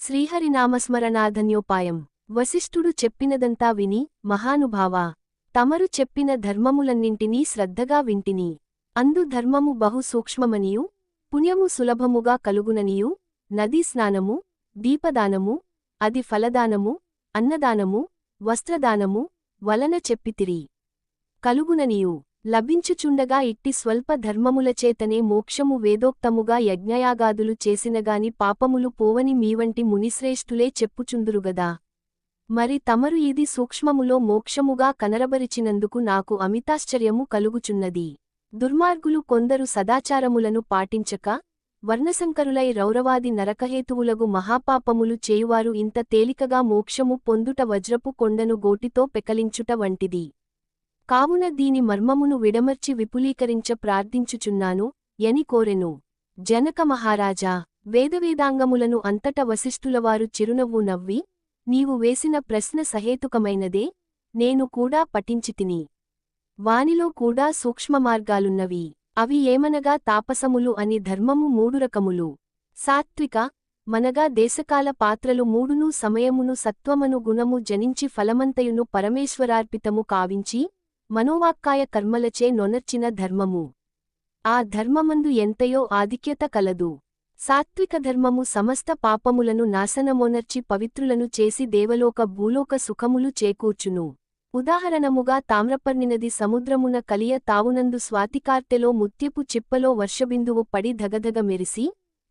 శ్రీహరినామస్మరణాధన్యోపాయం. వశిష్ఠుడు చెప్పినదంతా విని, మహానుభావా! తమరు చెప్పిన ధర్మములన్నింటినీ శ్రద్ధగా వింటిని. అందు ధర్మము బహు సూక్ష్మమనియు, పుణ్యము సులభముగా కలుగుననియు, నదీ స్నానము, దీపదానము, అది ఫలదానము, అన్నదానము, వస్త్రదానము, వలన చెప్పితిరి. కలుగుననియు, లభించుచుండగా ఇట్టి స్వల్ప ధర్మములచేతనే మోక్షము వేదోక్తముగా యజ్ఞయాగాదులు చేసినగాని పాపములు పోవని మీవంటి మునిశ్రేష్ఠులే చెప్పుచుందురుగదా. మరి తమరు ఇది సూక్ష్మములో మోక్షముగా కనరబరిచినందుకు నాకు అమితాశ్చర్యము కలుగుచున్నది. దుర్మార్గులు కొందరు సదాచారములను పాటించక, వర్ణసంకరులై రౌరవాది నరకహేతువులగు మహాపాపములు చేయువారు ఇంత తేలికగా మోక్షము పొందుట వజ్రపు కొండను గోటితో పెకలించుట వంటిది. కావున దీని మర్మమును విడమర్చి విపులీకరించ ప్రార్థించుచున్నాను యని కోరెను. జనక మహారాజా! వేదవేదాంగములను అంతట వశిష్ఠులవారు చిరునవ్వు నవ్వి, నీవు వేసిన ప్రశ్న సహేతుకమైనదే, నేను కూడా పఠించితిని. వానిలో కూడా సూక్ష్మమార్గాలున్నవి. అవి ఏమనగా తాపసములు అని ధర్మము మూడు రకములు. సాత్విక, మనగా దేశకాల పాత్రలు మూడును సమయమును సత్వమను గుణము జనించి ఫలమంతయును పరమేశ్వరార్పితము కావించి, మనోవాక్కాయ కర్మలచే నొనర్చిన ధర్మము. ఆ ధర్మమందు ఎంతయో ఆధిక్యత కలదు. సాత్విక ధర్మము సమస్త పాపములను నాశనమొనర్చి పవిత్రులను చేసి దేవలోక భూలోక సుఖములు చేకూర్చును. ఉదాహరణముగా తామ్రపర్ణినది సముద్రమున కలియ తావునందు స్వాతికార్తెలో ముత్యపు చిప్పలో వర్షబిందువు పడి ధగధగ మెరిసి,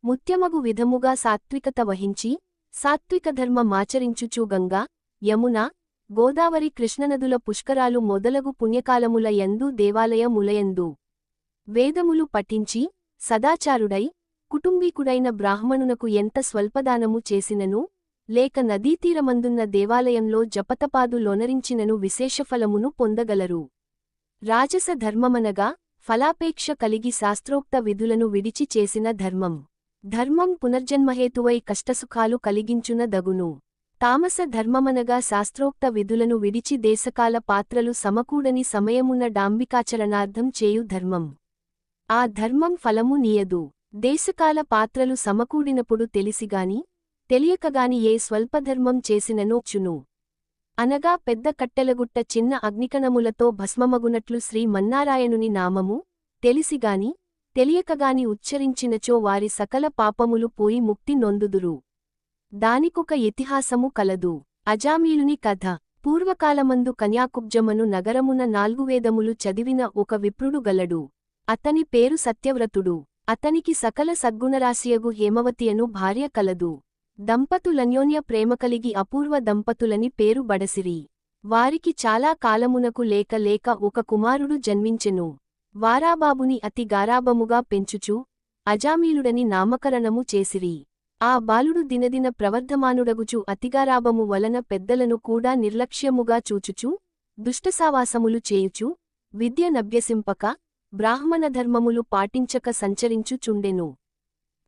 ముత్యమగు విధముగా సాత్వికత వహించి, సాత్విక ధర్మమాచరించుచూ గంగా, యమున, గోదావరి కృష్ణనదుల పుష్కరాలు మొదలగు పుణ్యకాలముల యందు దేవాలయములయందు వేదములు పఠించి, సదాచారుడై, కుటుంబీకుడైన బ్రాహ్మణునకు ఎంత స్వల్పదానము చేసినను, లేక నదీతీరమందున్న దేవాలయంలో జపతపాదు లోనరించినను విశేషఫలమును పొందగలరు. రాజస ధర్మమనగా, ఫలాపేక్ష కలిగి శాస్త్రోక్త విధులను విడిచి చేసిన ధర్మం. ధర్మం పునర్జన్మహేతువై కష్టసుఖాలు కలిగించున దగును. తామస ధర్మమనగా శాస్త్రోక్త విధులను విడిచి దేశకాల పాత్రలు సమకూడని సమయమున డాంబికాచరణార్థం చేయు ధర్మం. ఆ ధర్మం ఫలము నీయదు. దేశకాల పాత్రలు సమకూడినప్పుడు తెలిసిగాని, తెలియకగాని ఏ స్వల్పధర్మం చేసిననో చును. అనగా పెద్ద కట్టెలగుట్ట చిన్న అగ్నికణములతో భస్మమగునట్లు శ్రీ మన్నారాయణుని నామము, తెలిసిగాని, తెలియకగాని ఉచ్చరించినచో వారి సకల పాపములు పోయి ముక్తి నొందుదురు. దానికొక ఇతిహాసము కలదు. అజామీలుని కథ. పూర్వకాలమందు కన్యాకుబ్జమను నగరమున 4 వేదములు చదివిన ఒక విప్రుడు గలడు. అతని పేరు సత్యవ్రతుడు. అతనికి సకల సద్గుణరాశియగు హేమవతియను భార్య కలదు. దంపతులన్యోన్య ప్రేమకలిగి అపూర్వ దంపతులని పేరు బడసిరి. వారికి చాలా కాలమునకు లేక లేక ఒక కుమారుడు జన్మించెను. వారాబాబుని అతి గారాబముగా పెంచుచూ, అజామీలుడని నామకరణము చేసిరి. ఆ బాలుడు దినదిన ప్రవర్ధమానుడగుచు అతిగారాబము వలన పెద్దలను కూడా నిర్లక్ష్యముగా చూచుచూ, దుష్టసావాసములు చేయుచు, విద్య నభ్యసింపక, బ్రాహ్మణధర్మములు పాటించక సంచరించుచుండెను.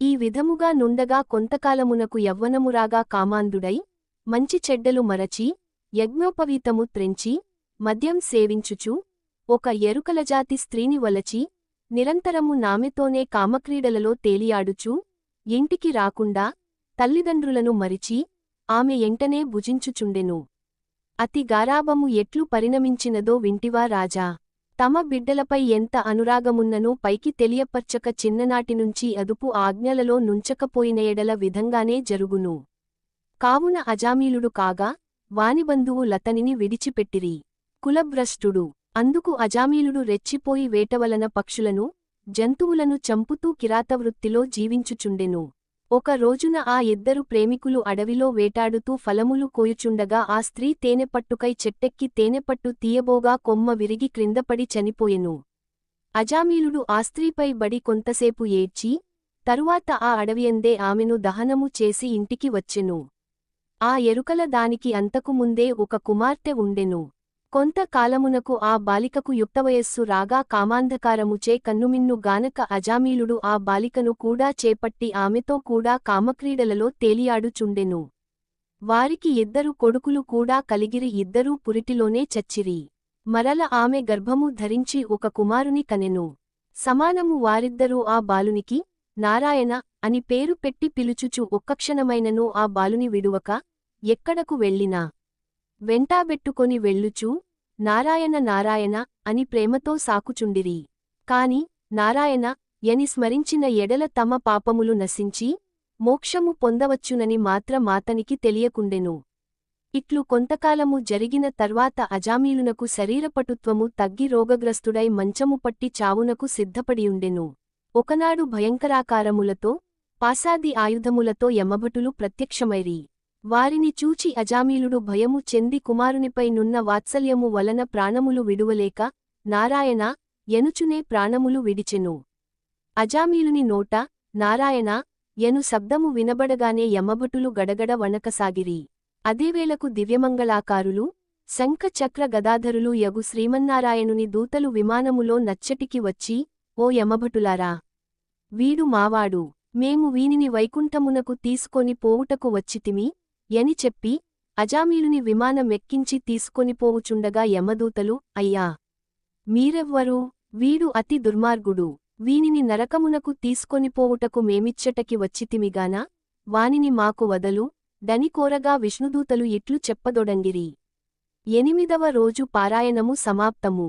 ఈ విధముగా నుండగా కొంతకాలమునకు యవ్వనమురాగా కామాంధుడై, మంచి చెడ్డలు మరచి, యజ్ఞోపవీతము త్రెంచి, మద్యం సేవించుచు, ఒక ఎరుకలజాతి స్త్రీని వలచి, నిరంతరము నామెతోనే కామక్రీడలలో తేలియాడుచూ, ఇంటికి రాకుండా, తల్లిదండ్రులను మరిచి, ఆమె ఎంటనే భుజించుచుండెను. అతి గారాబము ఎట్లు పరిణమించినదో వింటివా రాజా? తమ బిడ్డలపై ఎంత అనురాగమున్ననూ పైకి తెలియపర్చక చిన్ననాటినుంచి అదుపు ఆజ్ఞలలో నుంచకపోయిన ఎడల విధంగానే జరుగును. కావున అజామీలుడు కాగా, వాని బంధువు లతనిని విడిచిపెట్టిరి. కులభ్రష్టుడు. అందుకు అజామీలుడు రెచ్చిపోయి వేటవలన పక్షులను, జంతువులను చంపుతూ కిరాతవృత్తిలో జీవించుచుండెను. ఒక రోజున ఆ ఇద్దరు ప్రేమికులు అడవిలో వేటాడుతూ ఫలములు కోయుచుండగా ఆ స్త్రీ తేనెపట్టుకై చెట్టెక్కి తేనెపట్టు తీయబోగా కొమ్మ విరిగి క్రిందపడి చనిపోయెను. అజామీలుడు ఆ స్త్రీపై బడి కొంతసేపు ఏడ్చి, తరువాత ఆ అడవియందే ఆమెను దహనము చేసి ఇంటికి వచ్చెను. ఆ ఎరుకల దానికి అంతకుముందే ఒక కుమార్తె ఉండెను. కొంత కాలమునకు ఆ బాలికకు యుక్తవయస్సు రాగా కామాంధకారముచే కన్నుమిన్ను గానక అజామీలుడు ఆ బాలికను కూడా చేపట్టి ఆమెతో కూడా కామక్రీడలలో తేలియాడుచుండెను. వారికి 2 కొడుకులు కూడా కలిగిరి. ఇద్దరూ పురిటిలోనే చచ్చిరి. మరల ఆమె గర్భము ధరించి ఒక కుమారుని కనెను. సమానము వారిద్దరూ ఆ బాలునికి, నారాయణ అని పేరు పెట్టి పిలుచుచు ఒక్కక్షణమైనను ఆ బాలుని విడువక ఎక్కడకు వెళ్ళినా వెంటాబెట్టుకొని వెళ్ళుచూ నారాయణ నారాయణ అని ప్రేమతో సాకుచుండిరి. కాని నారాయణ యని స్మరించిన ఎడల తమ పాపములు నశించి మోక్షము పొందవచ్చునని మాత్రమాతనికి తెలియకుండెను. ఇట్లు కొంతకాలము జరిగిన తర్వాత అజామీలునకు శరీరపటుత్వము తగ్గి రోగగ్రస్తుడై మంచము పట్టి చావునకు సిద్ధపడియుండెను. ఒకనాడు భయంకరాకారములతో పాశాది ఆయుధములతో యమభటులు ప్రత్యక్షమైరి. వారిని చూచి అజామీలుడు భయము చెంది కుమారునిపై నున్న వాత్సల్యము వలన ప్రాణములు విడువలేక నారాయణ ఎనుచునే ప్రాణములు విడిచెను. అజామీలుని నోట నారాయణ ఎను శబ్దము వినబడగానే యమభటులు గడగడ వణకసాగిరి. అదేవేళకు దివ్యమంగళాకారులు శంఖ చక్ర గదాధరులు యగు శ్రీమన్నారాయణుని దూతలు విమానములో నచ్చటికి వచ్చి, ఓ యమభటులారా! వీడు మావాడు. మేము వీనిని వైకుంఠమునకు తీసుకొని పోవుటకు వచ్చితిమి యని చెప్పి అజామీలుని విమానమెక్కించి తీసుకొనిపోవుచుండగా యమదూతలు, అయ్యా! మీరెవ్వరు? వీడు అతి దుర్మార్గుడు. వీనిని నరకమునకు తీసుకొనిపోవుటకు మేమిచ్చటకి వచ్చితిమిగాన వానిని మాకు వదలు దని కోరగా విష్ణుదూతలు ఇట్లు చెప్పదొడంగిరి. 8వ రోజు పారాయణము సమాప్తము.